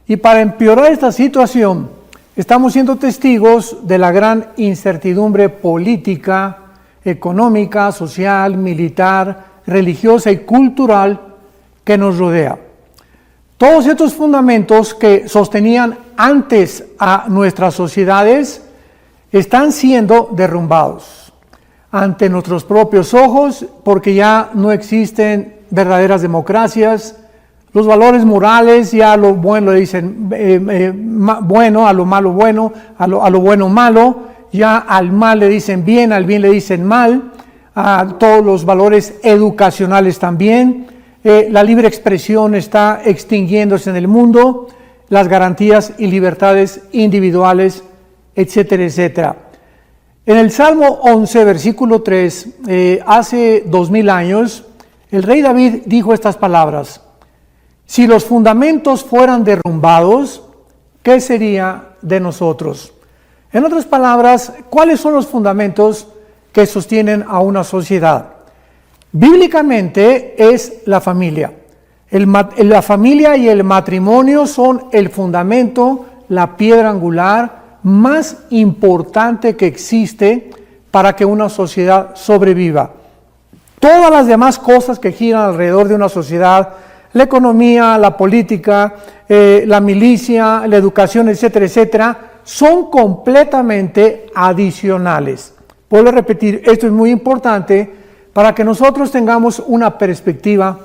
Y para empeorar esta situación, estamos siendo testigos de la gran incertidumbre política, económica, social, militar, religiosa y cultural que nos rodea. Todos estos fundamentos que sostenían antes a nuestras sociedades están siendo derrumbados ante nuestros propios ojos, porque ya no existen verdaderas democracias. Los valores morales, ya a lo bueno le dicen bueno, a lo malo bueno, a lo bueno malo, ya al mal le dicen bien, al bien le dicen mal, a todos los valores educacionales también. La libre expresión está extinguiéndose en el mundo, las garantías y libertades individuales, etcétera, etcétera. En el Salmo 11, versículo 3, hace 2000 años, el rey David dijo estas palabras: si los fundamentos fueran derrumbados, ¿qué sería de nosotros? En otras palabras, ¿cuáles son los fundamentos que sostienen a una sociedad? Bíblicamente es la familia. La familia y el matrimonio son el fundamento, la piedra angular más importante que existe para que una sociedad sobreviva. Todas las demás cosas que giran alrededor de una sociedad, la economía, la política, la milicia, la educación, etcétera, etcétera, son completamente adicionales. Vuelvo a repetir, esto es muy importante para que nosotros tengamos una perspectiva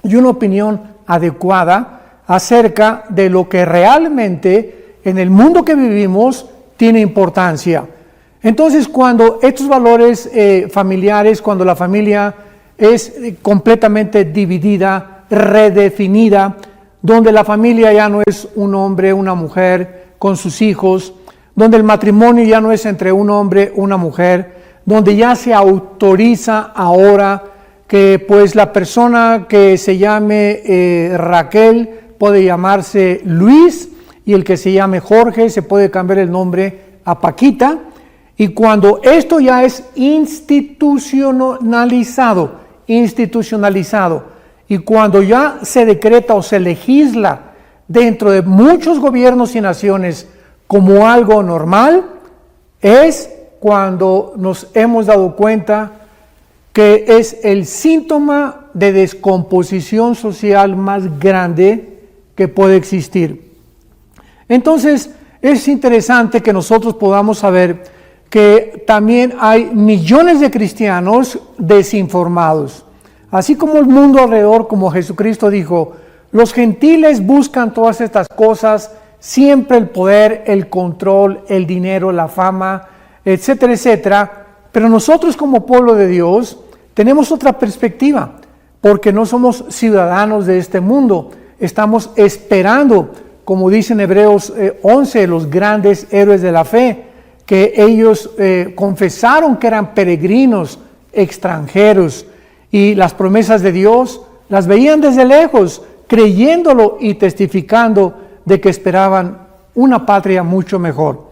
y una opinión adecuada acerca de lo que realmente en el mundo que vivimos tiene importancia. Entonces, cuando estos valores familiares, cuando la familia es completamente dividida, redefinida, donde la familia ya no es un hombre, una mujer con sus hijos, donde el matrimonio ya no es entre un hombre, una mujer, donde ya se autoriza ahora que pues la persona que se llame Raquel puede llamarse Luis, y el que se llame Jorge se puede cambiar el nombre a Paquita. Y cuando esto ya es institucionalizado, y cuando ya se decreta o se legisla dentro de muchos gobiernos y naciones como algo normal, es cuando nos hemos dado cuenta que es el síntoma de descomposición social más grande que puede existir. Entonces, es interesante que nosotros podamos saber que también hay millones de cristianos desinformados. Así como el mundo alrededor, como Jesucristo dijo, los gentiles buscan todas estas cosas, siempre el poder, el control, el dinero, la fama, etcétera, etcétera. Pero nosotros como pueblo de Dios tenemos otra perspectiva, porque no somos ciudadanos de este mundo. Estamos esperando, como dice en Hebreos 11, los grandes héroes de la fe, que ellos confesaron que eran peregrinos, extranjeros, y las promesas de Dios las veían desde lejos, creyéndolo y testificando de que esperaban una patria mucho mejor.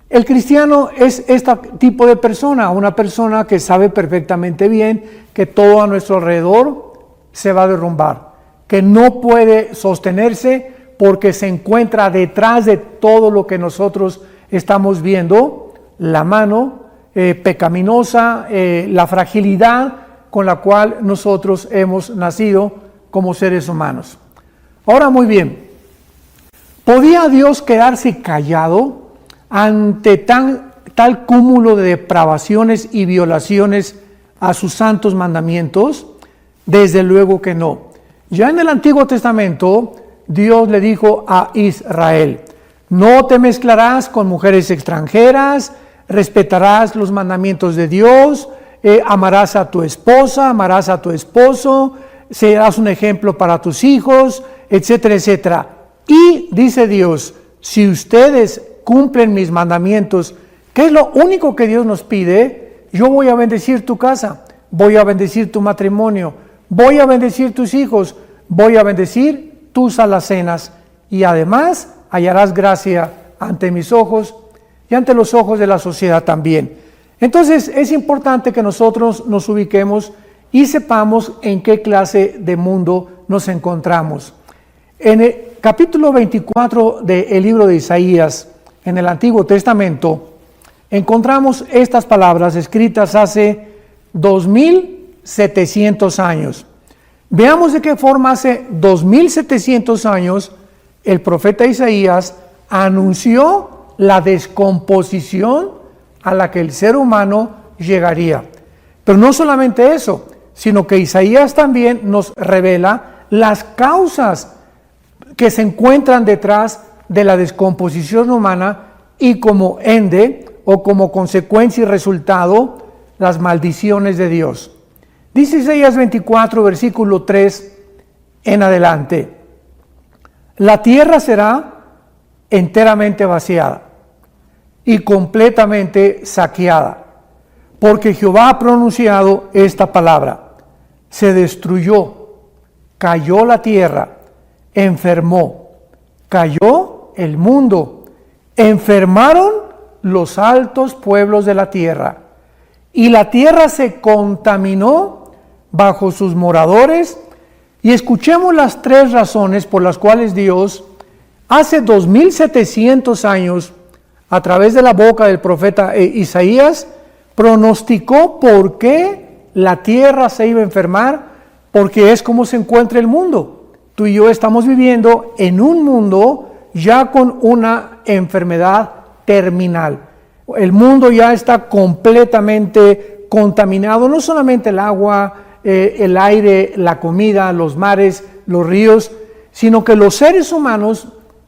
El cristiano es este tipo de persona, una persona que sabe perfectamente bien que todo a nuestro alrededor se va a derrumbar, que no puede sostenerse porque se encuentra detrás de todo lo que nosotros estamos viendo, la mano pecaminosa, la fragilidad con la cual nosotros hemos nacido como seres humanos. Ahora, muy bien, ¿podía Dios quedarse callado ante tal cúmulo de depravaciones y violaciones a sus santos mandamientos? Desde luego que no. Ya en el Antiguo Testamento, Dios le dijo a Israel: no te mezclarás con mujeres extranjeras, respetarás los mandamientos de Dios, amarás a tu esposa, amarás a tu esposo, serás un ejemplo para tus hijos, etcétera, etcétera. Y dice Dios, si ustedes cumplen mis mandamientos, ¿qué es lo único que Dios nos pide? Yo voy a bendecir tu casa, voy a bendecir tu matrimonio, voy a bendecir tus hijos, voy a bendecir tus alacenas, y además hallarás gracia ante mis ojos y ante los ojos de la sociedad también. Entonces es importante que nosotros nos ubiquemos y sepamos en qué clase de mundo nos encontramos. capítulo 24 del libro de Isaías, en el Antiguo Testamento, encontramos estas palabras escritas hace 2700 años. Veamos de qué forma hace 2700 años el profeta Isaías anunció la descomposición a la que el ser humano llegaría. Pero no solamente eso, sino que Isaías también nos revela las causas que se encuentran detrás de la descomposición humana y como ende o como consecuencia y resultado las maldiciones de Dios. Dice Isaías 24, versículo 3 en adelante: la tierra será enteramente vaciada y completamente saqueada, porque Jehová ha pronunciado esta palabra. Se destruyó, cayó la tierra, enfermó, cayó el mundo, enfermaron los altos pueblos de la tierra, y la tierra se contaminó bajo sus moradores. Y escuchemos las tres razones por las cuales Dios, hace 2700 años, a través de la boca del profeta Isaías, pronosticó por qué la tierra se iba a enfermar, porque es como se encuentra el mundo. Tú y yo estamos viviendo en un mundo ya con una enfermedad terminal. El mundo ya está completamente contaminado, no solamente el agua, el aire, la comida, los mares, los ríos, sino que los seres humanos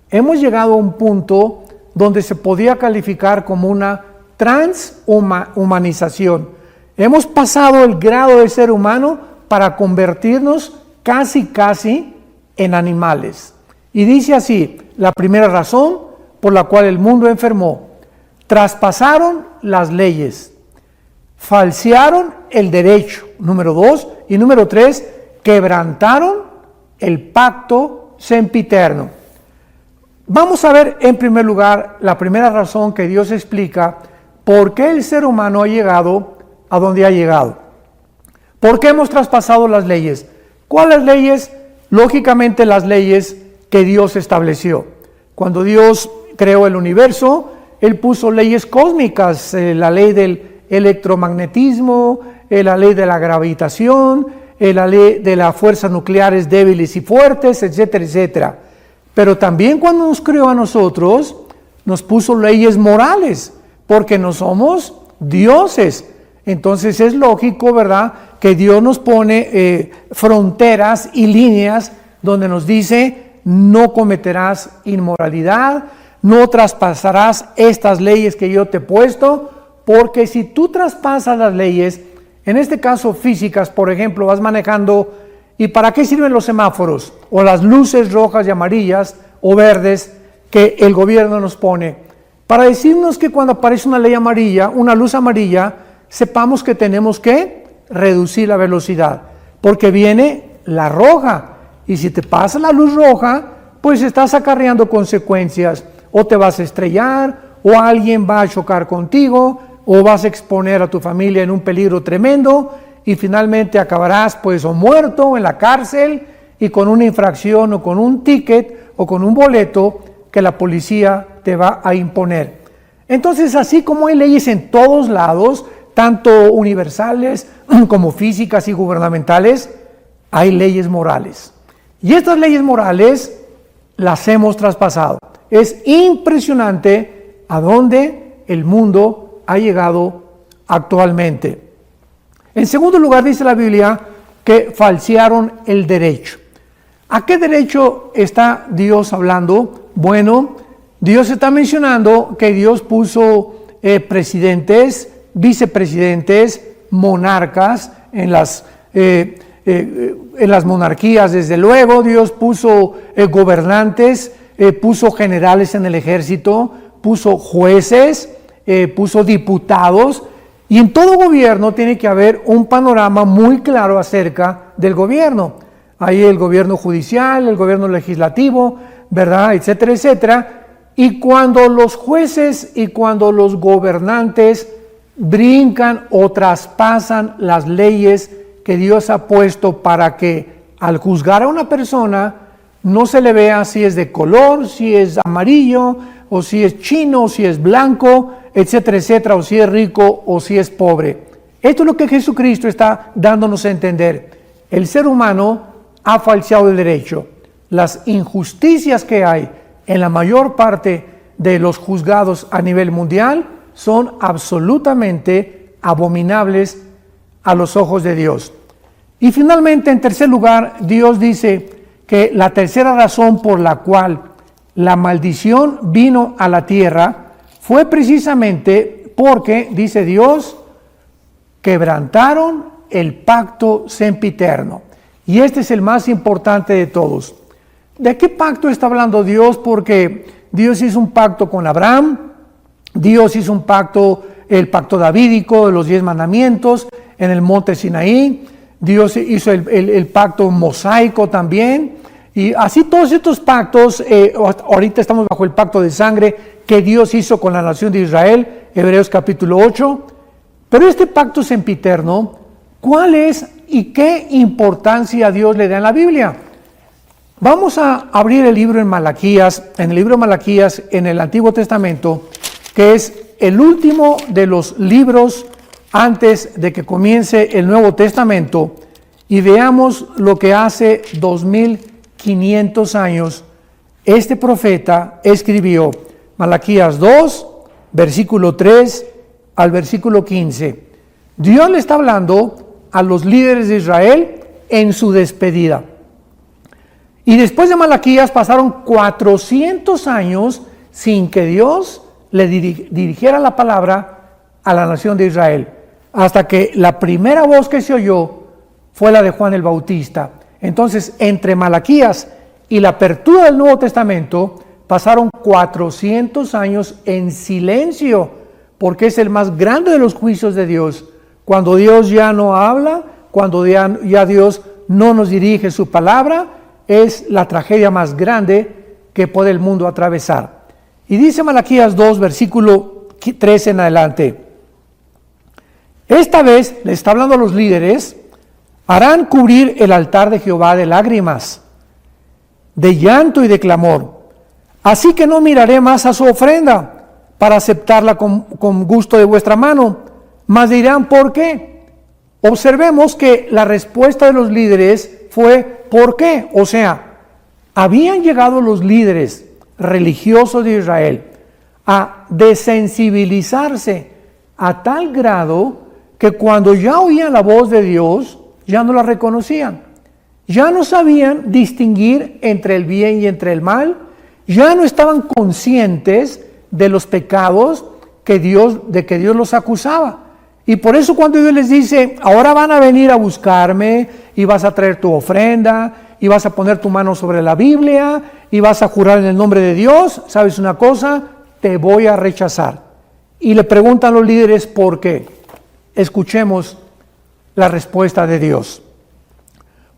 hemos llegado a un punto donde se podía calificar como una transhumanización. Hemos pasado el grado de ser humano para convertirnos casi en animales. Y dice así, la primera razón por la cual el mundo enfermó: traspasaron las leyes, falsearon el derecho, número 2, y número 3, quebrantaron el pacto sempiterno. Vamos a ver en primer lugar la primera razón que Dios explica por qué el ser humano ha llegado a donde ha llegado. ¿Por qué hemos traspasado las leyes? ¿Cuáles leyes? Lógicamente las leyes que Dios estableció. Cuando Dios creó el universo, Él puso leyes cósmicas, la ley del electromagnetismo, la ley de la gravitación, la ley de las fuerzas nucleares débiles y fuertes, etcétera, etcétera. Pero también cuando nos creó a nosotros, nos puso leyes morales, porque no somos dioses. Entonces es lógico, ¿verdad?, que Dios nos pone fronteras y líneas donde nos dice: no cometerás inmoralidad, no traspasarás estas leyes que yo te he puesto, porque si tú traspasas las leyes, en este caso físicas, por ejemplo, vas manejando, ¿y para qué sirven los semáforos o las luces rojas y amarillas o verdes que el gobierno nos pone? Para decirnos que cuando aparece una ley amarilla, una luz amarilla, sepamos que tenemos que reducir la velocidad, porque viene la roja, y si te pasa la luz roja, pues estás acarreando consecuencias, o te vas a estrellar, o alguien va a chocar contigo, o vas a exponer a tu familia en un peligro tremendo, y finalmente acabarás pues o muerto o en la cárcel, y con una infracción o con un ticket o con un boleto que la policía te va a imponer. Entonces, así como hay leyes en todos lados, tanto universales como físicas y gubernamentales, hay leyes morales. Y estas leyes morales las hemos traspasado. Es impresionante a dónde el mundo ha llegado actualmente. En segundo lugar, dice la Biblia que falsearon el derecho. ¿A qué derecho está Dios hablando? Bueno, Dios está mencionando que Dios puso presidentes, vicepresidentes, monarcas en las monarquías. Desde luego Dios puso gobernantes, puso generales en el ejército, puso jueces, puso diputados, y en todo gobierno tiene que haber un panorama muy claro acerca del gobierno. Hay el gobierno judicial, el gobierno legislativo, ¿verdad?, etcétera, etcétera. Y cuando los jueces y cuando los gobernantes brincan o traspasan las leyes que Dios ha puesto para que al juzgar a una persona no se le vea si es de color, si es amarillo, o si es chino, o si es blanco, etcétera, etcétera, o si es rico, o si es pobre. Esto es lo que Jesucristo está dándonos a entender. El ser humano ha falseado el derecho. Las injusticias que hay en la mayor parte de los juzgados a nivel mundial son absolutamente abominables a los ojos de Dios. Y finalmente, en tercer lugar, Dios dice que la tercera razón por la cual la maldición vino a la tierra fue precisamente porque, dice Dios, quebrantaron el pacto sempiterno. Y este es el más importante de todos. ¿De qué pacto está hablando Dios? Porque Dios hizo un pacto con Abraham, Dios hizo un pacto, el pacto davídico de los 10 mandamientos en el monte Sinaí, Dios hizo el pacto mosaico también, y así todos estos pactos, ahorita estamos bajo el pacto de sangre que Dios hizo con la nación de Israel, Hebreos capítulo 8, pero este pacto sempiterno, ¿cuál es y qué importancia Dios le da en la Biblia? Vamos a abrir el libro en Malaquías, en el libro de Malaquías en el Antiguo Testamento, que es el último de los libros antes de que comience el Nuevo Testamento, y veamos lo que hace 2500 años este profeta escribió. Malaquías 2, versículo 3 al versículo 15. Dios le está hablando a los líderes de Israel en su despedida. Y después de Malaquías pasaron 400 años sin que Dios le dirigiera la palabra a la nación de Israel, hasta que la primera voz que se oyó fue la de Juan el Bautista. Entonces, entre Malaquías y la apertura del Nuevo Testamento, pasaron 400 años en silencio, porque es el más grande de los juicios de Dios. Cuando Dios ya no habla, cuando ya Dios no nos dirige su palabra, es la tragedia más grande que puede el mundo atravesar. Y dice Malaquías 2, versículo 3 en adelante. Esta vez, le está hablando a los líderes, harán cubrir el altar de Jehová de lágrimas, de llanto y de clamor. Así que no miraré más a su ofrenda para aceptarla con gusto de vuestra mano. Mas dirán, ¿por qué? Observemos que la respuesta de los líderes fue, ¿por qué? O sea, habían llegado los líderes religiosos de Israel a desensibilizarse a tal grado que cuando ya oían la voz de Dios, ya no la reconocían. Ya no sabían distinguir entre el bien y entre el mal. Ya no estaban conscientes de los pecados de que Dios los acusaba. Y por eso cuando Dios les dice, ahora van a venir a buscarme y vas a traer tu ofrenda y vas a poner tu mano sobre la Biblia y vas a jurar en el nombre de Dios, ¿sabes una cosa? Te voy a rechazar. Y le preguntan los líderes por qué. Escuchemos la respuesta de Dios.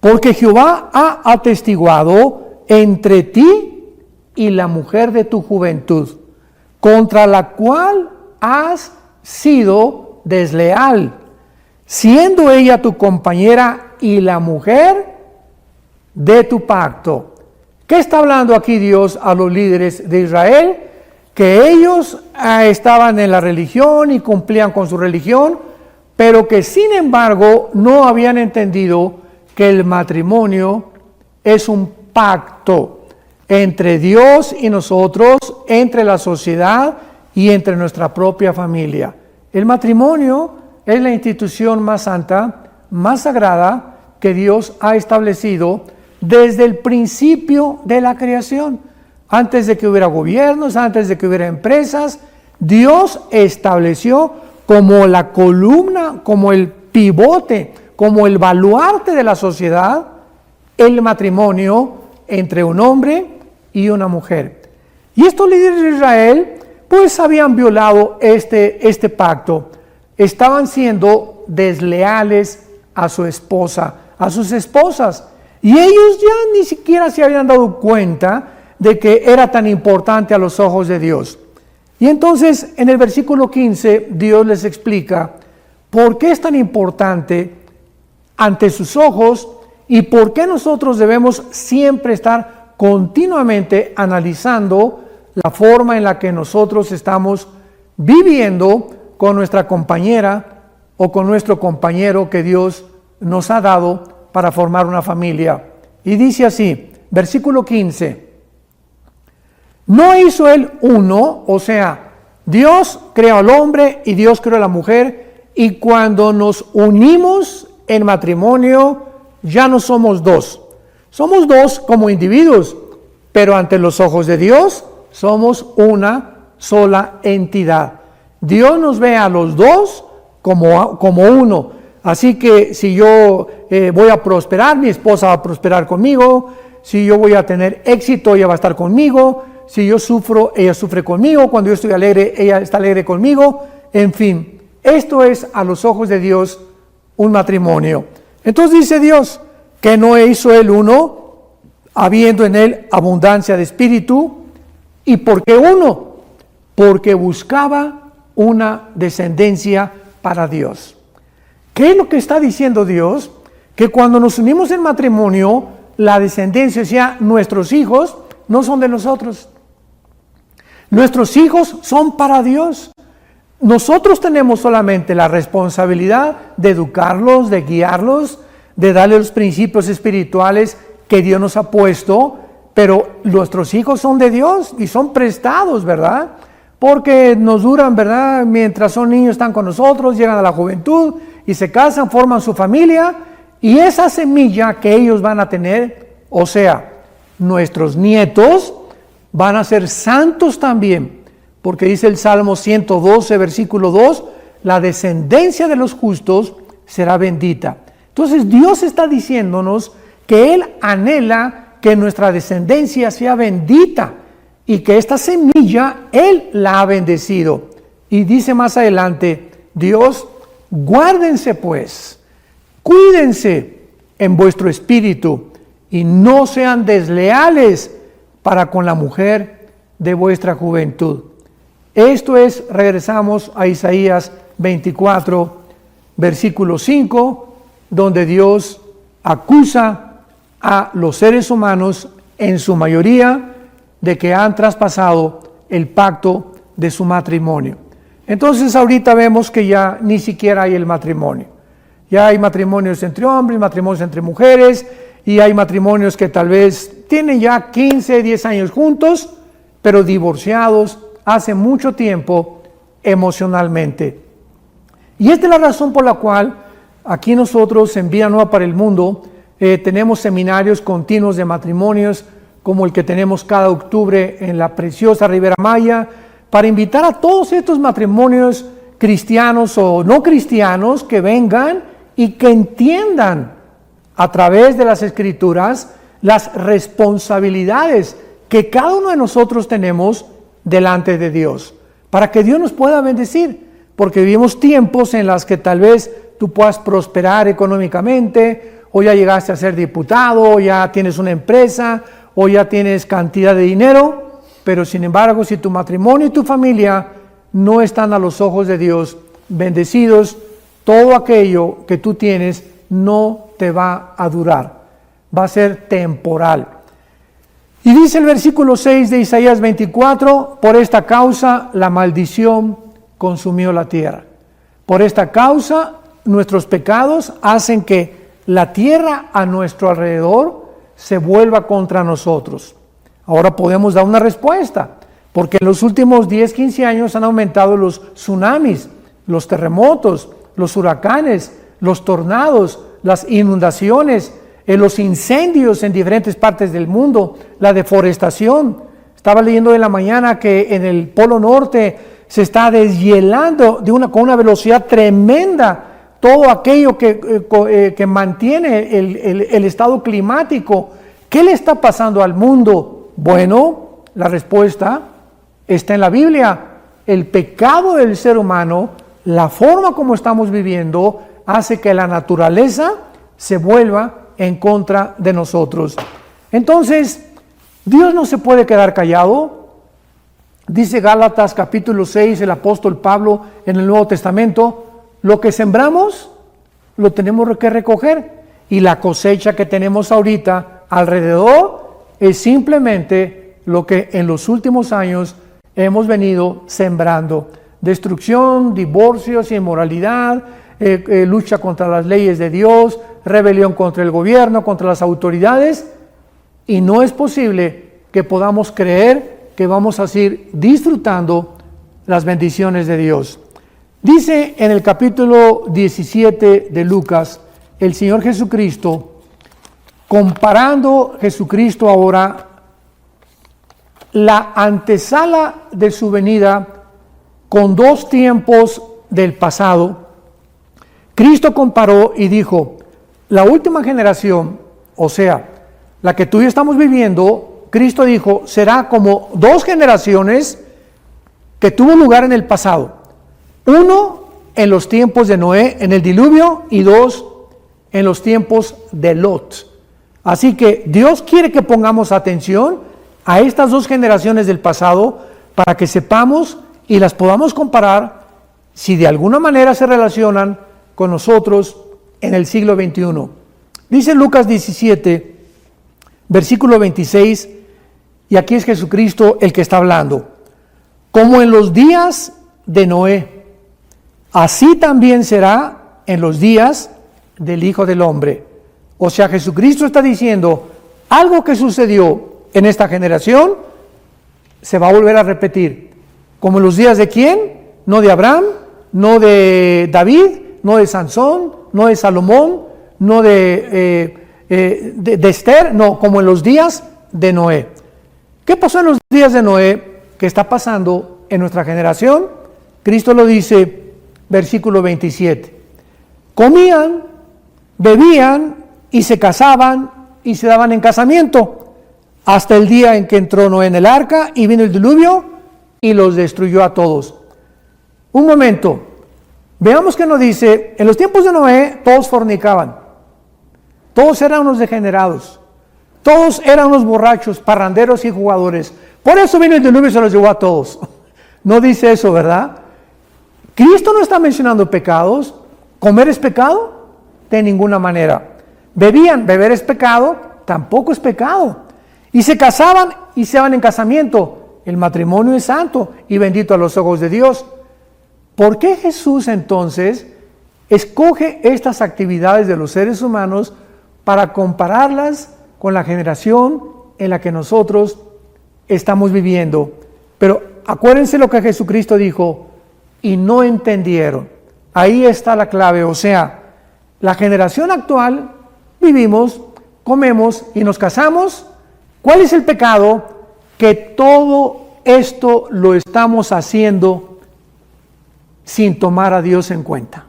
Porque Jehová ha atestiguado entre ti y la mujer de tu juventud, contra la cual has sido desleal, siendo ella tu compañera y la mujer de tu pacto. ¿Qué está hablando aquí Dios a los líderes de Israel? Que ellos estaban en la religión y cumplían con su religión, pero que sin embargo no habían entendido que el matrimonio es un pacto entre Dios y nosotros, entre la sociedad y entre nuestra propia familia. El matrimonio es la institución más santa, más sagrada que Dios ha establecido desde el principio de la creación. Antes de que hubiera gobiernos, antes de que hubiera empresas, Dios estableció como la columna, como el pivote, como el baluarte de la sociedad, el matrimonio entre un hombre y una mujer. Y estos líderes de Israel, pues habían violado este pacto. Estaban siendo desleales a su esposa, a sus esposas. Y ellos ya ni siquiera se habían dado cuenta de que era tan importante a los ojos de Dios. Y entonces en el versículo 15 Dios les explica por qué es tan importante ante sus ojos y por qué nosotros debemos siempre estar continuamente analizando la forma en la que nosotros estamos viviendo con nuestra compañera o con nuestro compañero que Dios nos ha dado para formar una familia. Y dice así, versículo 15, ¿no hizo él uno? O sea, Dios creó al hombre y Dios creó a la mujer, y cuando nos unimos en matrimonio ya no somos dos. Somos dos como individuos, pero ante los ojos de Dios somos una sola entidad. Dios nos ve a los dos como uno. Así que si yo voy a prosperar, mi esposa va a prosperar conmigo. Si yo voy a tener éxito, ella va a estar conmigo. Si yo sufro, ella sufre conmigo. Cuando yo estoy alegre, ella está alegre conmigo. En fin, esto es a los ojos de Dios un matrimonio. Entonces dice Dios que no hizo él uno, habiendo en él abundancia de espíritu. ¿Y por qué uno? Porque buscaba una descendencia para Dios. ¿Qué es lo que está diciendo Dios? Que cuando nos unimos en matrimonio, la descendencia, o sea, nuestros hijos, no son de nosotros. Nuestros hijos son para Dios. Nosotros tenemos solamente la responsabilidad de educarlos, de guiarlos, de darles los principios espirituales que Dios nos ha puesto, pero nuestros hijos son de Dios y son prestados, ¿verdad? Porque nos duran, ¿verdad? Mientras son niños están con nosotros, llegan a la juventud y se casan, forman su familia, y esa semilla que ellos van a tener, o sea, nuestros nietos van a ser santos también, porque dice el Salmo 112, versículo 2, la descendencia de los justos será bendita. Entonces Dios está diciéndonos que Él anhela que nuestra descendencia sea bendita y que esta semilla Él la ha bendecido. Y dice más adelante, Dios, guárdense pues, cuídense en vuestro espíritu y no sean desleales para con la mujer de vuestra juventud. Esto es, regresamos a Isaías 24, versículo 5, donde Dios acusa a los seres humanos, en su mayoría, de que han traspasado el pacto de su matrimonio. Entonces ahorita vemos que ya ni siquiera hay el matrimonio. Ya hay matrimonios entre hombres, matrimonios entre mujeres, y hay matrimonios que tal vez tienen ya 15, 10 años juntos, pero divorciados hace mucho tiempo emocionalmente. Y esta es la razón por la cual aquí nosotros en Vida Nueva para el Mundo tenemos seminarios continuos de matrimonios, como el que tenemos cada octubre en la preciosa Riviera Maya, para invitar a todos estos matrimonios cristianos o no cristianos que vengan y que entiendan a través de las Escrituras las responsabilidades que cada uno de nosotros tenemos delante de Dios, para que Dios nos pueda bendecir, porque vivimos tiempos en los que tal vez tú puedas prosperar económicamente, o ya llegaste a ser diputado, o ya tienes una empresa, o ya tienes cantidad de dinero, pero sin embargo, si tu matrimonio y tu familia no están a los ojos de Dios bendecidos, todo aquello que tú tienes no te va a durar, va a ser temporal. Y dice el versículo 6 de Isaías 24, por esta causa la maldición consumió la tierra. Por esta causa nuestros pecados hacen que la tierra a nuestro alrededor se vuelva contra nosotros. Ahora podemos dar una respuesta, porque en los últimos 10, 15 años han aumentado los tsunamis, los terremotos, los huracanes, los tornados, las inundaciones, los incendios en diferentes partes del mundo, la deforestación. Estaba leyendo en la mañana que en el Polo Norte se está deshielando con una velocidad tremenda todo aquello que mantiene el estado climático. ¿Qué le está pasando al mundo? Bueno, la respuesta está en la Biblia. El pecado del ser humano, la forma como estamos viviendo, hace que la naturaleza se vuelva en contra de nosotros. Entonces, Dios no se puede quedar callado. Dice Gálatas capítulo 6, el apóstol Pablo en el Nuevo Testamento, lo que sembramos, lo tenemos que recoger. Y la cosecha que tenemos ahorita alrededor es simplemente lo que en los últimos años hemos venido sembrando. Destrucción, divorcios, inmoralidad, lucha contra las leyes de Dios, rebelión contra el gobierno, contra las autoridades, y no es posible que podamos creer que vamos a seguir disfrutando las bendiciones de Dios. Dice en el capítulo 17 de Lucas, el Señor Jesucristo, comparando Jesucristo ahora la antesala de su venida con dos tiempos del pasado. Cristo comparó y dijo, la última generación, o sea, la que tú y yo estamos viviendo, Cristo dijo, será como dos generaciones que tuvo lugar en el pasado. Uno, en los tiempos de Noé, en el diluvio, y dos, en los tiempos de Lot. Así que Dios quiere que pongamos atención a estas dos generaciones del pasado para que sepamos y las podamos comparar si de alguna manera se relacionan con nosotros en el siglo XXI. Dice Lucas 17, versículo 26, y aquí es Jesucristo el que está hablando. Como en los días de Noé, así también será en los días del Hijo del Hombre. O sea, Jesucristo está diciendo, algo que sucedió en esta generación se va a volver a repetir. Como en los días de ¿quién? No de Abraham, no de David, no de Sansón, no de Salomón, no de Esther, no, como en los días de Noé. ¿Qué pasó en los días de Noé? ¿Qué está pasando en nuestra generación? Cristo lo dice, versículo 27. Comían, bebían y se casaban y se daban en casamiento hasta el día en que entró Noé en el arca y vino el diluvio y los destruyó a todos. Un momento, veamos que nos dice, en los tiempos de Noé todos fornicaban, todos eran unos degenerados, todos eran unos borrachos, parranderos y jugadores. Por eso vino el diluvio y se los llevó a todos. No dice eso, ¿verdad? Cristo no está mencionando pecados. ¿Comer es pecado? De ninguna manera. Bebían, beber es pecado, tampoco es pecado. Y se casaban y se daban en casamiento. El matrimonio es santo y bendito a los ojos de Dios. ¿Por qué Jesús entonces escoge estas actividades de los seres humanos para compararlas con la generación en la que nosotros estamos viviendo? Pero acuérdense lo que Jesucristo dijo, y no entendieron. Ahí está la clave, o sea, la generación actual, vivimos, comemos y nos casamos. ¿Cuál es el pecado? Que todo esto lo estamos haciendo sin tomar a Dios en cuenta.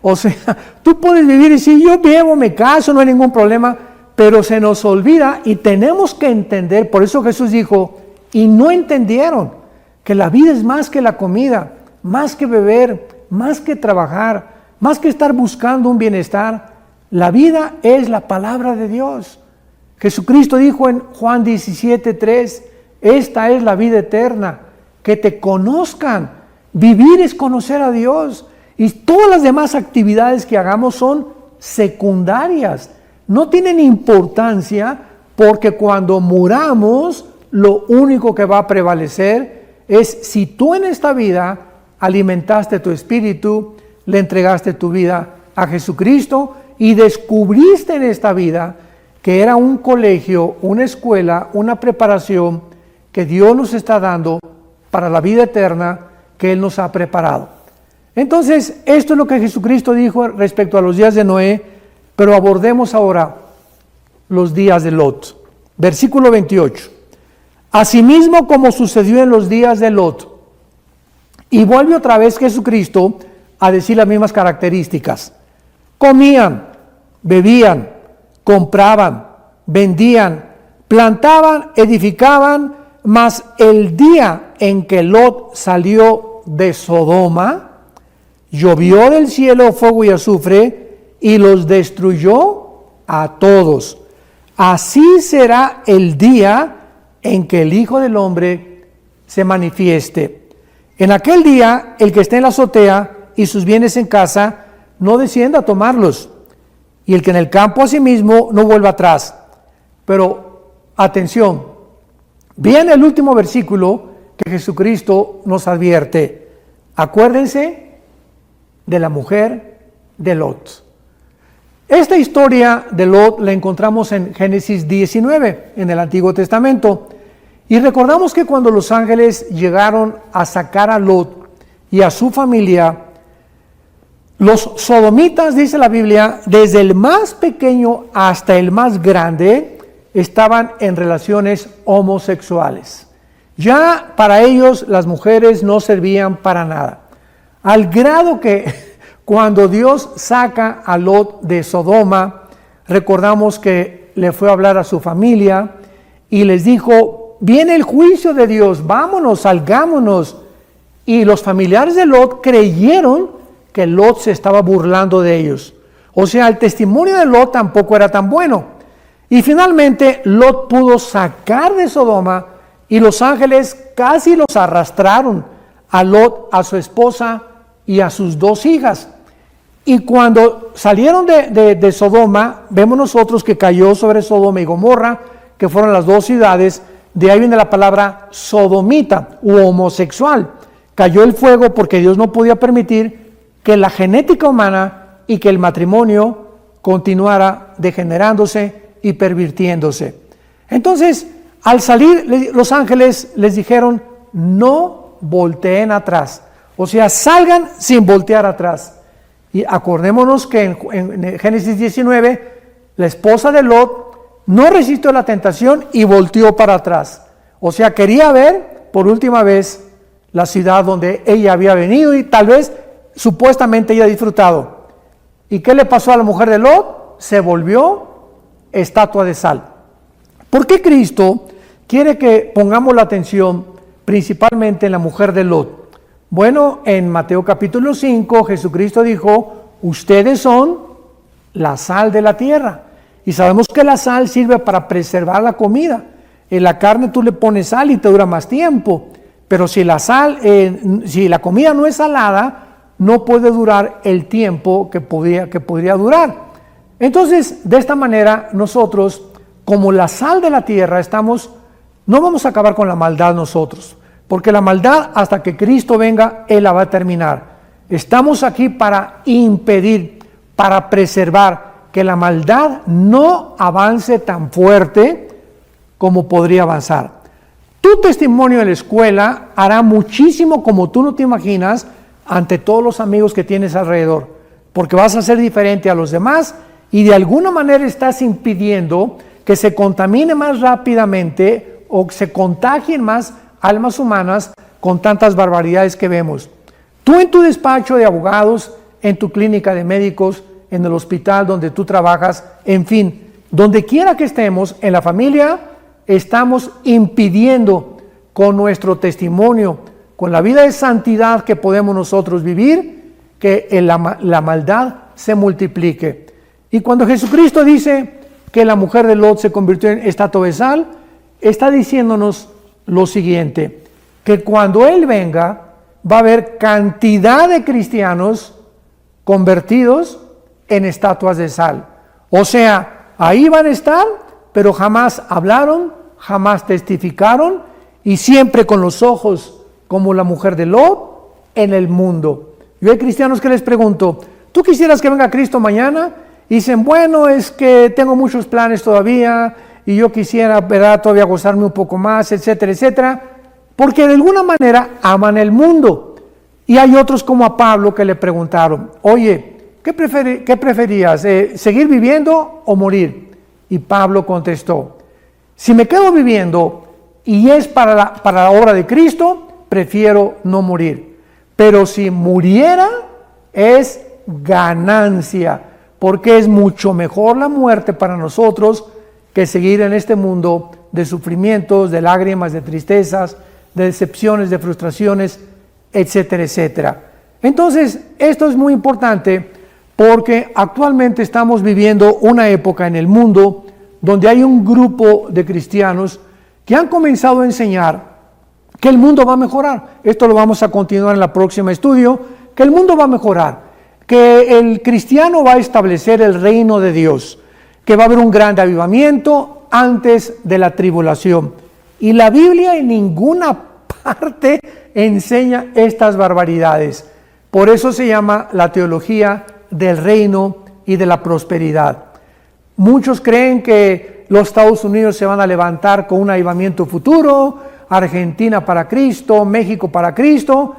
O sea, tú puedes vivir y decir, yo bebo, me caso, no hay ningún problema, pero se nos olvida y tenemos que entender, por eso Jesús dijo, y no entendieron, que la vida es más que la comida, más que beber, más que trabajar, más que estar buscando un bienestar. La vida es la palabra de Dios. Jesucristo dijo en Juan 17:3, esta es la vida eterna, que te conozcan. Vivir es conocer a Dios. Y todas las demás actividades que hagamos son secundarias. No tienen importancia porque cuando muramos, lo único que va a prevalecer es si tú en esta vida alimentaste tu espíritu, le entregaste tu vida a Jesucristo y descubriste en esta vida que era un colegio, una escuela, una preparación que Dios nos está dando para la vida eterna que Él nos ha preparado. Entonces, esto es lo que Jesucristo dijo respecto a los días de Noé, pero abordemos ahora los días de Lot. Versículo 28. Asimismo como sucedió en los días de Lot. Y vuelve otra vez Jesucristo a decir las mismas características. Comían, bebían, compraban, vendían, plantaban, edificaban, mas el día en que Lot salió de Sodoma, llovió del cielo fuego y azufre y los destruyó a todos. Así será el día en que el Hijo del Hombre se manifieste. En aquel día, el que esté en la azotea y sus bienes en casa, no descienda a tomarlos, y el que en el campo asimismo no vuelva atrás. Pero atención, viene el último versículo que Jesucristo nos advierte. Acuérdense de la mujer de Lot. Esta historia de Lot la encontramos en Génesis 19, en el Antiguo Testamento. Y recordamos que cuando los ángeles llegaron a sacar a Lot y a su familia, los sodomitas, dice la Biblia, desde el más pequeño hasta el más grande, estaban en relaciones homosexuales. Ya para ellos las mujeres no servían para nada. Al grado que cuando Dios saca a Lot de Sodoma, recordamos que le fue a hablar a su familia y les dijo: viene el juicio de Dios, vámonos, salgámonos. Y los familiares de Lot creyeron que Lot se estaba burlando de ellos. O sea, el testimonio de Lot tampoco era tan bueno. Y finalmente Lot pudo sacar de Sodoma y los ángeles casi los arrastraron a Lot, a su esposa y a sus 2 hijas. Y cuando salieron de Sodoma, vemos nosotros que cayó sobre Sodoma y Gomorra, que fueron las 2 ciudades. De ahí viene la palabra sodomita u homosexual. Cayó el fuego porque Dios no podía permitir que la genética humana y que el matrimonio continuara degenerándose y pervirtiéndose. Entonces, al salir, los ángeles les dijeron: no volteen atrás. O sea, salgan sin voltear atrás. Y acordémonos que en Génesis 19, la esposa de Lot no resistió la tentación y volteó para atrás. O sea, quería ver por última vez la ciudad donde ella había venido y tal vez supuestamente ella disfrutado. ¿Y qué le pasó a la mujer de Lot? Se volvió estatua de sal. ¿Por qué Cristo quiere que pongamos la atención principalmente en la mujer de Lot? Bueno, en Mateo capítulo 5, Jesucristo dijo: ustedes son la sal de la tierra. Y sabemos que la sal sirve para preservar la comida. En la carne tú le pones sal y te dura más tiempo. Pero si la comida no es salada, no puede durar el tiempo que podría durar. Entonces, de esta manera, nosotros, como la sal de la tierra, no vamos a acabar con la maldad nosotros. Porque la maldad, hasta que Cristo venga, Él la va a terminar. Estamos aquí para impedir, para preservar que la maldad no avance tan fuerte como podría avanzar. Tu testimonio en la escuela hará muchísimo, como tú no te imaginas, ante todos los amigos que tienes alrededor. Porque vas a ser diferente a los demás y de alguna manera estás impidiendo que se contamine más rápidamente o que se contagien más almas humanas con tantas barbaridades que vemos. Tú en tu despacho de abogados, en tu clínica de médicos, en el hospital donde tú trabajas, en fin, donde quiera que estemos, en la familia, estamos impidiendo con nuestro testimonio, con la vida de santidad que podemos nosotros vivir, que la maldad se multiplique. Y cuando Jesucristo dice que la mujer de Lot se convirtió en estatua de sal, está diciéndonos lo siguiente: que cuando Él venga va a haber cantidad de cristianos convertidos en estatuas de sal. O sea, ahí van a estar, pero jamás hablaron, jamás testificaron y siempre con los ojos como la mujer de Lot en el mundo. Yo hay cristianos que les pregunto: ¿tú quisieras que venga Cristo mañana? Y dicen: bueno, es que tengo muchos planes todavía y yo quisiera, ¿verdad?, todavía gozarme un poco más, etcétera, etcétera, porque de alguna manera aman el mundo. Y hay otros como a Pablo que le preguntaron: oye, ¿qué preferías, seguir viviendo o morir? Y Pablo contestó: si me quedo viviendo y es para la obra de Cristo, prefiero no morir. Pero si muriera, es ganancia, porque es mucho mejor la muerte para nosotros que seguir en este mundo de sufrimientos, de lágrimas, de tristezas, de decepciones, de frustraciones, etcétera, etcétera. Entonces, esto es muy importante porque actualmente estamos viviendo una época en el mundo donde hay un grupo de cristianos que han comenzado a enseñar que el mundo va a mejorar. Esto lo vamos a continuar en el próximo estudio, que el mundo va a mejorar, que el cristiano va a establecer el reino de Dios, que va a haber un gran avivamiento antes de la tribulación. Y la Biblia en ninguna parte enseña estas barbaridades. Por eso se llama la teología del reino y de la prosperidad. Muchos creen que los Estados Unidos se van a levantar con un avivamiento futuro, Argentina para Cristo, México para Cristo,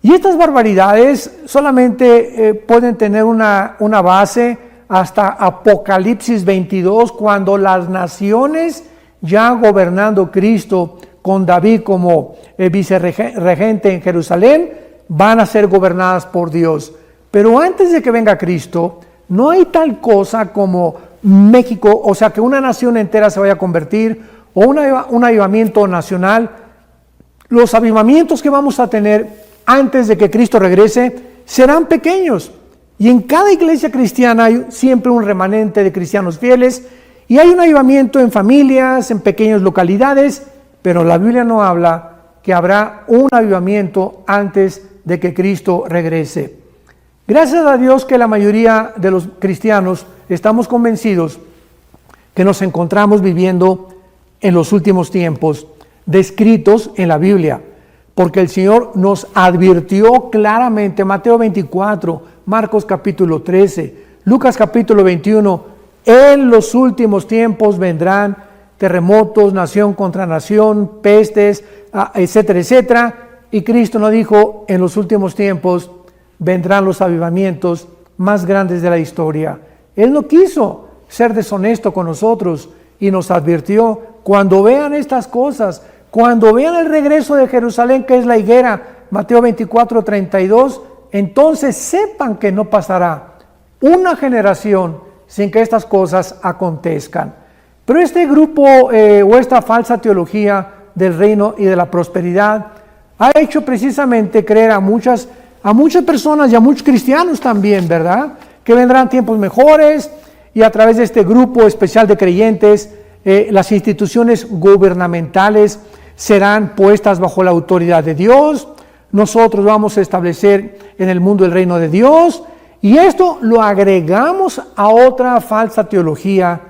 y estas barbaridades solamente pueden tener una base hasta Apocalipsis 22, cuando las naciones, ya gobernando Cristo con David como vicerregente en Jerusalén, van a ser gobernadas por Dios. Pero antes de que venga Cristo, no hay tal cosa como México, o sea, que una nación entera se vaya a convertir, o un avivamiento nacional. Los avivamientos que vamos a tener antes de que Cristo regrese serán pequeños. Y en cada iglesia cristiana hay siempre un remanente de cristianos fieles, y hay un avivamiento en familias, en pequeñas localidades, pero la Biblia no habla que habrá un avivamiento antes de que Cristo regrese. Gracias a Dios que la mayoría de los cristianos estamos convencidos que nos encontramos viviendo en los últimos tiempos, descritos en la Biblia, porque el Señor nos advirtió claramente, Mateo 24, Marcos capítulo 13, Lucas capítulo 21, en los últimos tiempos vendrán terremotos, nación contra nación, pestes, etcétera, etcétera. Y Cristo nos dijo, en los últimos tiempos vendrán los avivamientos más grandes de la historia. Él no quiso ser deshonesto con nosotros y nos advirtió, cuando vean estas cosas, cuando vean el regreso de Jerusalén, que es la higuera, Mateo 24, 32, entonces sepan que no pasará una generación sin que estas cosas acontezcan. Pero este grupo o esta falsa teología del reino y de la prosperidad ha hecho precisamente creer a muchas personas y a muchos cristianos también, ¿verdad?, que vendrán tiempos mejores, y a través de este grupo especial de creyentes, las instituciones gubernamentales serán puestas bajo la autoridad de Dios. Nosotros vamos a establecer en el mundo el reino de Dios, y esto lo agregamos a otra falsa teología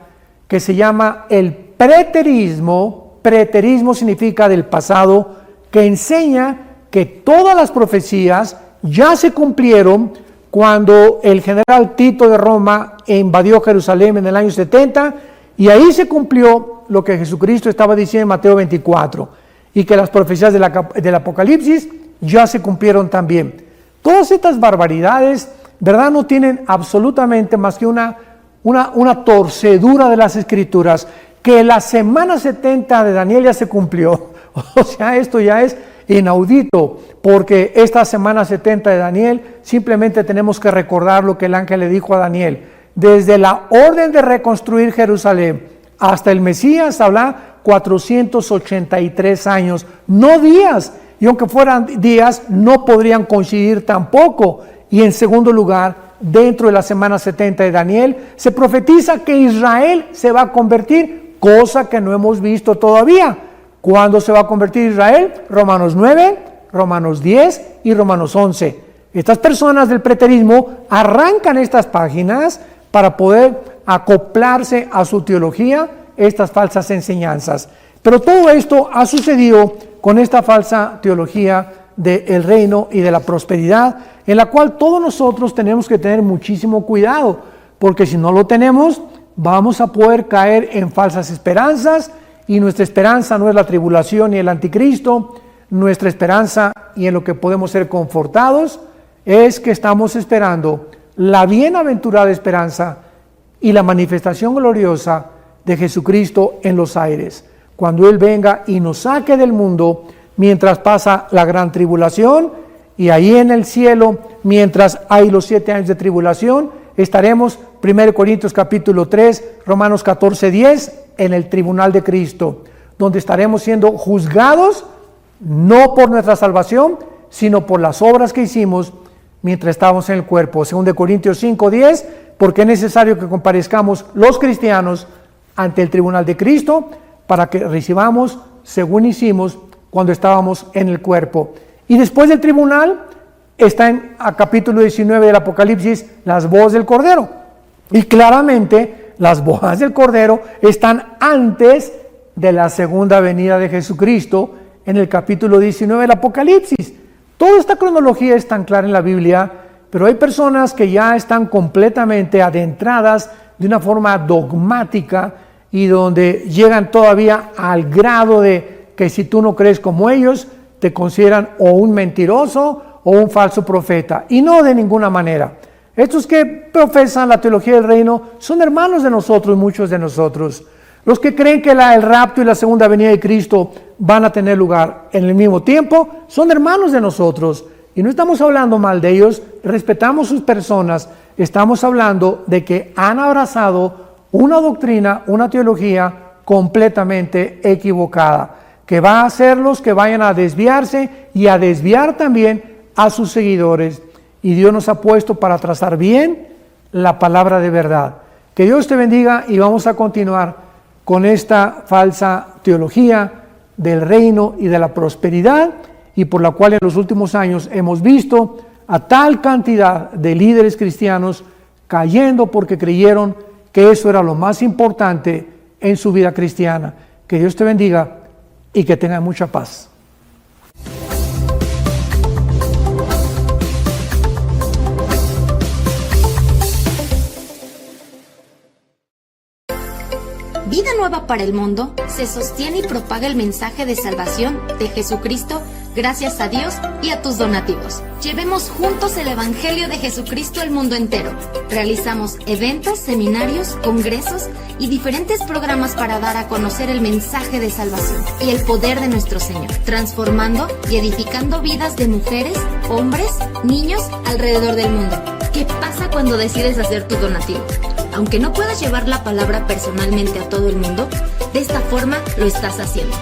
que se llama el preterismo. Preterismo significa del pasado, que enseña que todas las profecías ya se cumplieron cuando el general Tito de Roma invadió Jerusalén en el año 70, y ahí se cumplió lo que Jesucristo estaba diciendo en Mateo 24, y que las profecías del Apocalipsis ya se cumplieron también. Todas estas barbaridades, ¿verdad?, no tienen absolutamente más que una torcedura de las Escrituras, que la semana 70 de Daniel ya se cumplió. O sea, esto ya es inaudito, porque esta semana 70 de Daniel simplemente tenemos que recordar lo que el ángel le dijo a Daniel. Desde la orden de reconstruir Jerusalén hasta el Mesías habla 483 años, no días, y aunque fueran días no podrían coincidir tampoco. Y en segundo lugar, dentro de la semana 70 de Daniel se profetiza que Israel se va a convertir, cosa que no hemos visto todavía. ¿Cuándo se va a convertir Israel? Romanos 9, Romanos 10 y Romanos 11. Estas personas del preterismo arrancan estas páginas para poder acoplarse a su teología estas falsas enseñanzas. Pero todo esto ha sucedido con esta falsa teología del reino y de la prosperidad, en la cual todos nosotros tenemos que tener muchísimo cuidado, porque si no lo tenemos, vamos a poder caer en falsas esperanzas, y nuestra esperanza no es la tribulación ni el anticristo. Nuestra esperanza, y en lo que podemos ser confortados, es que estamos esperando la bienaventurada esperanza y la manifestación gloriosa de Jesucristo en los aires, cuando Él venga y nos saque del mundo mientras pasa la gran tribulación, y ahí en el cielo, mientras hay los 7 años de tribulación, estaremos, 1 Corintios capítulo 3, Romanos 14, 10, en el tribunal de Cristo, donde estaremos siendo juzgados no por nuestra salvación, sino por las obras que hicimos mientras estábamos en el cuerpo. 2 Corintios 5, 10, porque es necesario que comparezcamos los cristianos ante el tribunal de Cristo para que recibamos según hicimos cuando estábamos en el cuerpo. Y después del tribunal está en capítulo 19 del Apocalipsis las voces del Cordero, y claramente las bodas del Cordero están antes de la segunda venida de Jesucristo en el capítulo 19 del Apocalipsis. Toda esta cronología es tan clara en la Biblia, pero hay personas que ya están completamente adentradas de una forma dogmática y donde llegan todavía al grado de que si tú no crees como ellos, te consideran o un mentiroso o un falso profeta, y no de ninguna manera. Estos que profesan la teología del reino son hermanos de nosotros, muchos de nosotros. Los que creen que el rapto y la segunda venida de Cristo van a tener lugar en el mismo tiempo, son hermanos de nosotros. Y no estamos hablando mal de ellos, respetamos sus personas, estamos hablando de que han abrazado una doctrina, una teología completamente equivocada, que va a hacerlos que vayan a desviarse y a desviar también a sus seguidores. Y Dios nos ha puesto para trazar bien la palabra de verdad. Que Dios te bendiga y vamos a continuar con esta falsa teología del reino y de la prosperidad, y por la cual en los últimos años hemos visto a tal cantidad de líderes cristianos cayendo porque creyeron que eso era lo más importante en su vida cristiana. Que Dios te bendiga y que tenga mucha paz. Vida Nueva para el Mundo se sostiene y propaga el mensaje de salvación de Jesucristo gracias a Dios y a tus donativos. Llevemos juntos el Evangelio de Jesucristo al mundo entero. Realizamos eventos, seminarios, congresos y diferentes programas para dar a conocer el mensaje de salvación y el poder de nuestro Señor, transformando y edificando vidas de mujeres, hombres, niños alrededor del mundo. ¿Qué pasa cuando decides hacer tu donativo? Aunque no puedas llevar la palabra personalmente a todo el mundo, de esta forma lo estás haciendo.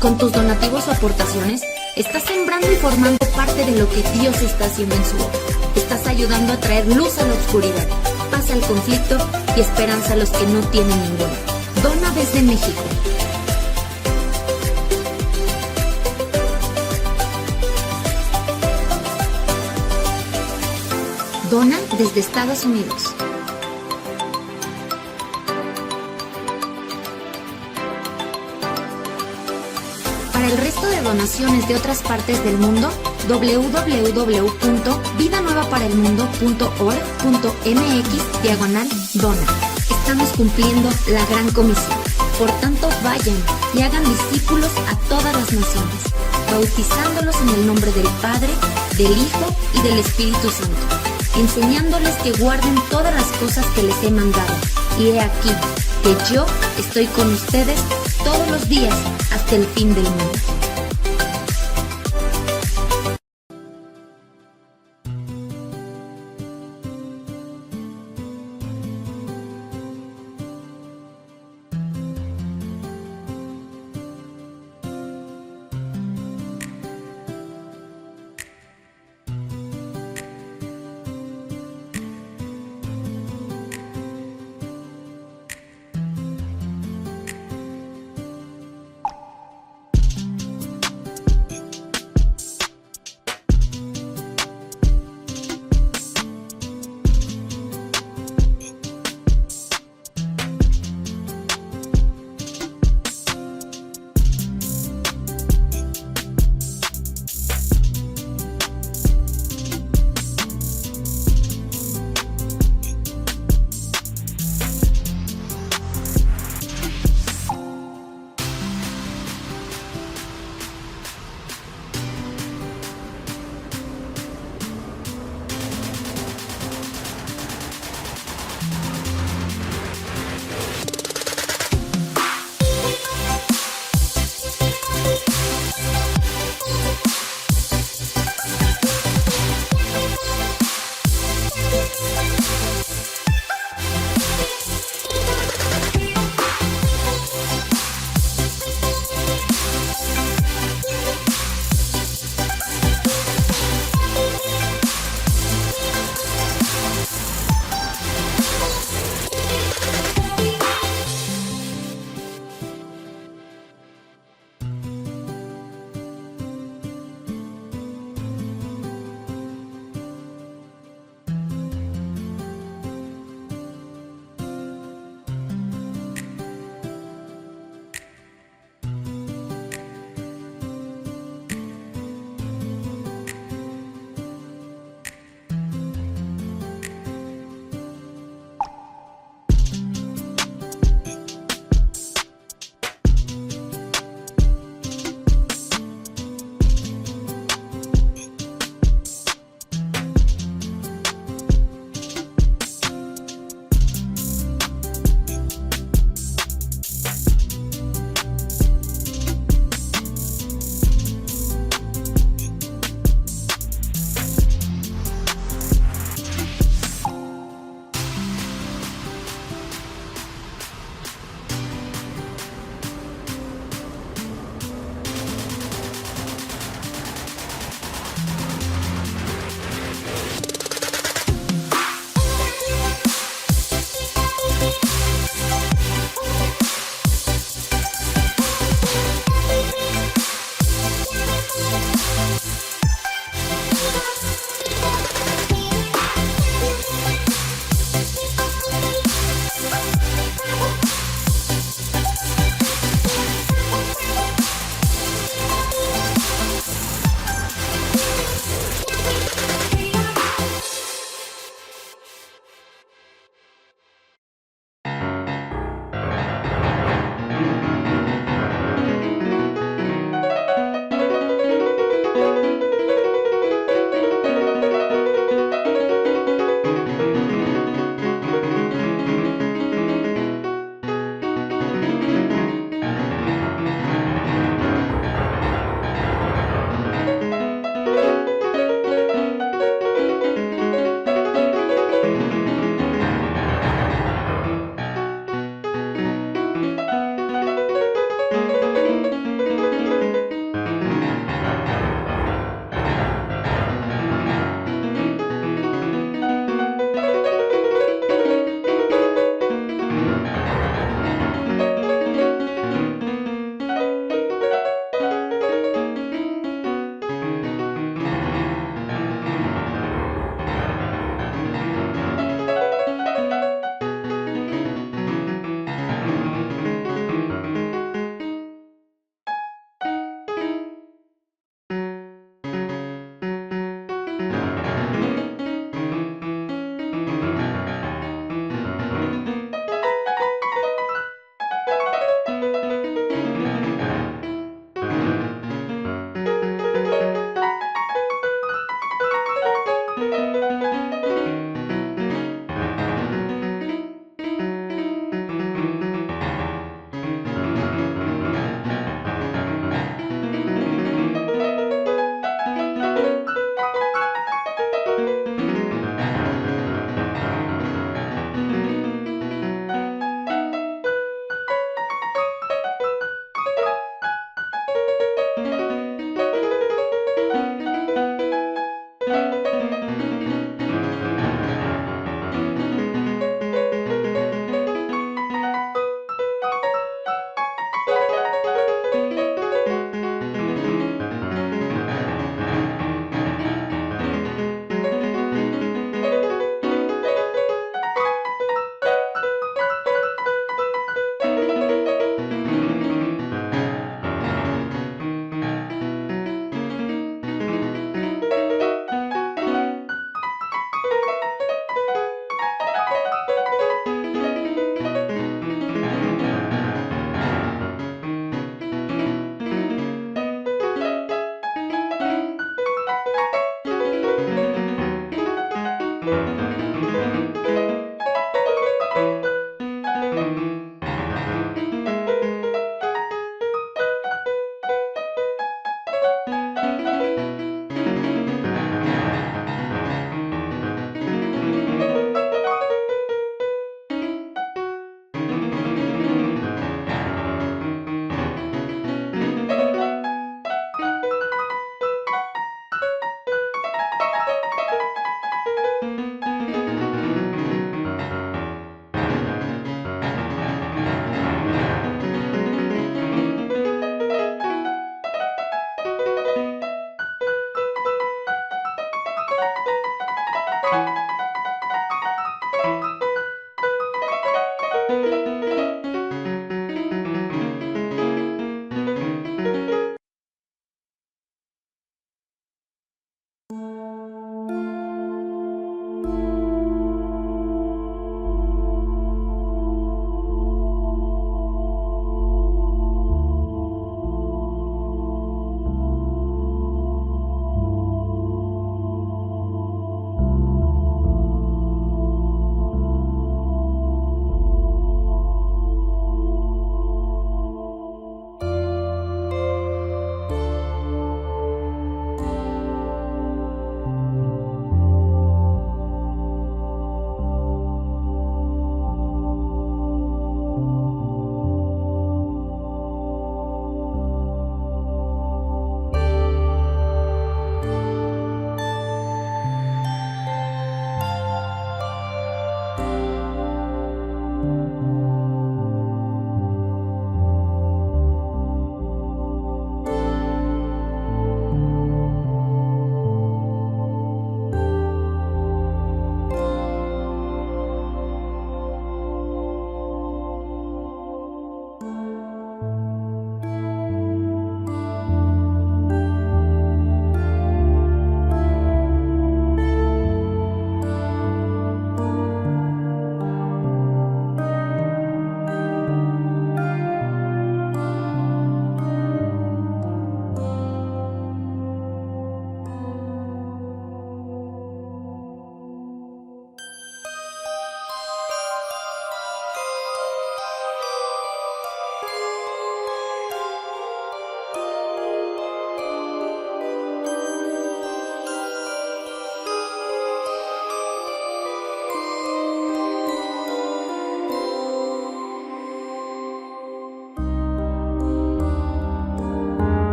Con tus donativos o aportaciones, estás sembrando y formando parte de lo que Dios está haciendo en su obra. Estás ayudando a traer luz a la oscuridad, paz al conflicto y esperanza a los que no tienen ninguna. Dona desde México. Dona desde Estados Unidos. Para el resto de donaciones de otras partes del mundo, www.vidanuevaparaelmundo.org.mx/dona. Estamos cumpliendo la gran comisión. Por tanto, vayan y hagan discípulos a todas las naciones, bautizándolos en el nombre del Padre, del Hijo y del Espíritu Santo, enseñándoles que guarden todas las cosas que les he mandado. Y he aquí que yo estoy con ustedes todos los días hasta el fin del mundo.